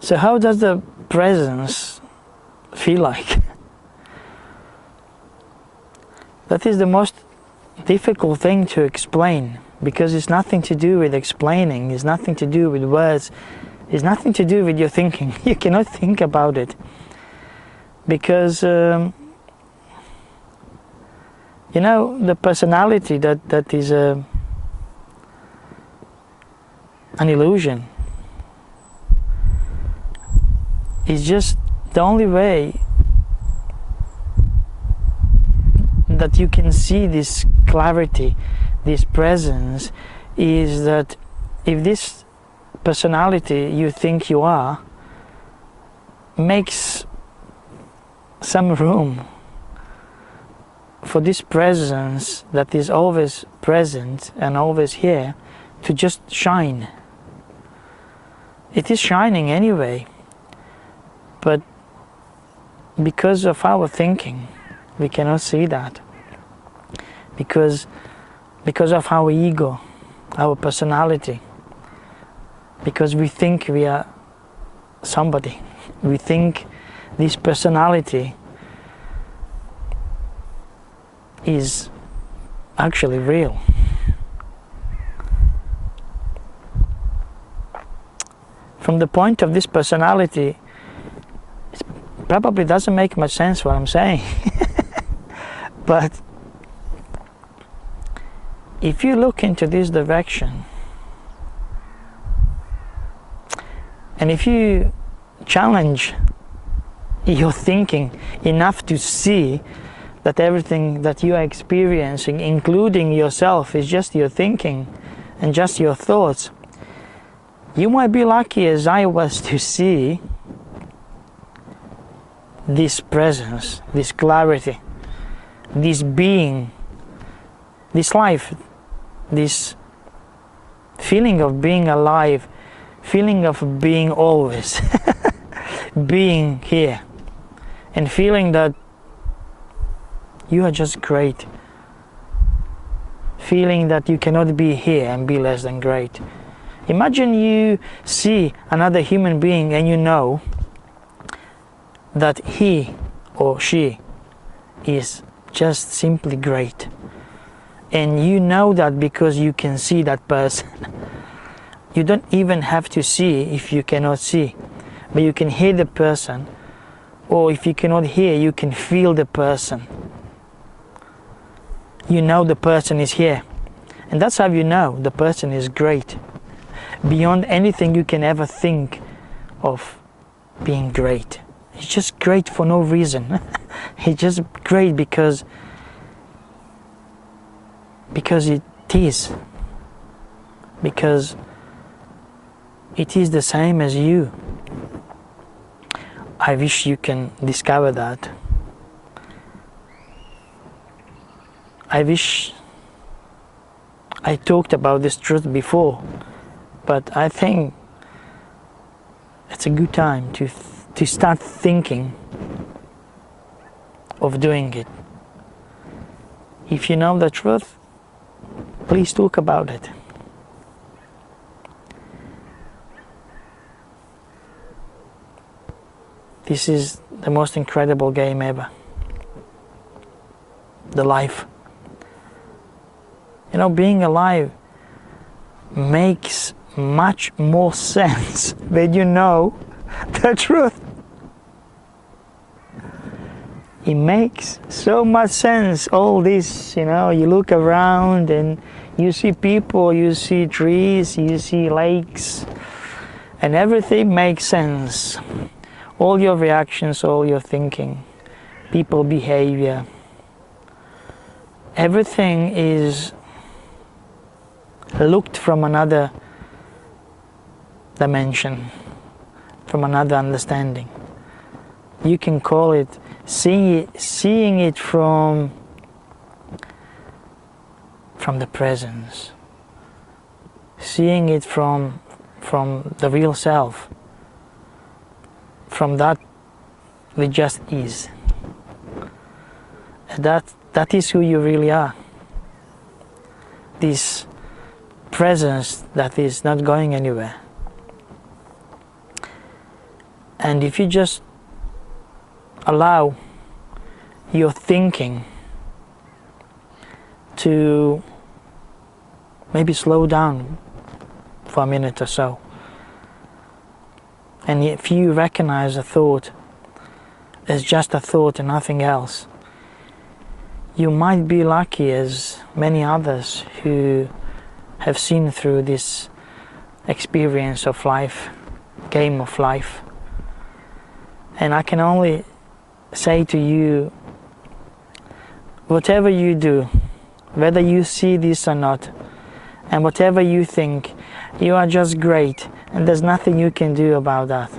So how does the presence feel like? That is the most difficult thing to explain, because it's nothing to do with explaining, it's nothing to do with words, it's nothing to do with your thinking. You cannot think about it, because you know, the personality that is an illusion is just the only way that you can see this clarity, this presence, is that if this personality you think you are makes some room for this presence that is always present and always here to just shine. It is shining anyway, but because of our thinking we cannot see that, because of our ego, our personality, because we think we are somebody. We think this personality is actually real. From the point of this personality, it probably doesn't make much sense what I'm saying. But if you look into this direction, and if you challenge your thinking enough to see that everything that you are experiencing, including yourself, is just your thinking and just your thoughts, you might be lucky as I was to see this presence, this clarity, this being, this life, this feeling of being alive, feeling of being always, being here, and feeling that you are just great, feeling that you cannot be here and be less than great. Imagine you see another human being and you know that he or she is just simply great. And you know that because you can see that person. You don't even have to see if you cannot see, but you can hear the person, or if you cannot hear, you can feel the person. You know the person is here, and that's how you know the person is great, beyond anything you can ever think of being great. It's just great for no reason. It's just great because it is. Because it is the same as you. I wish you can discover that. I wish I talked about this truth before, but I think it's a good time to start thinking of doing it. If you know the truth, please talk about it. This is the most incredible game ever. The life. You know, being alive makes much more sense when you know the truth. It makes so much sense, all this, you know, you look around and you see people, you see trees, you see lakes, and everything makes sense. All your reactions, all your thinking, people behavior, everything is looked from another dimension, from another understanding. You can call it seeing it from the presence, seeing it from the real self, from that which just is. That is who you really are. This presence that is not going anywhere. And if you just allow your thinking to maybe slow down for a minute or so, and if you recognize a thought as just a thought and nothing else, you might be lucky as many others who have seen through this experience of life, game of life. And I can only say to you, whatever you do, whether you see this or not, and whatever you think, you are just great, and there's nothing you can do about that.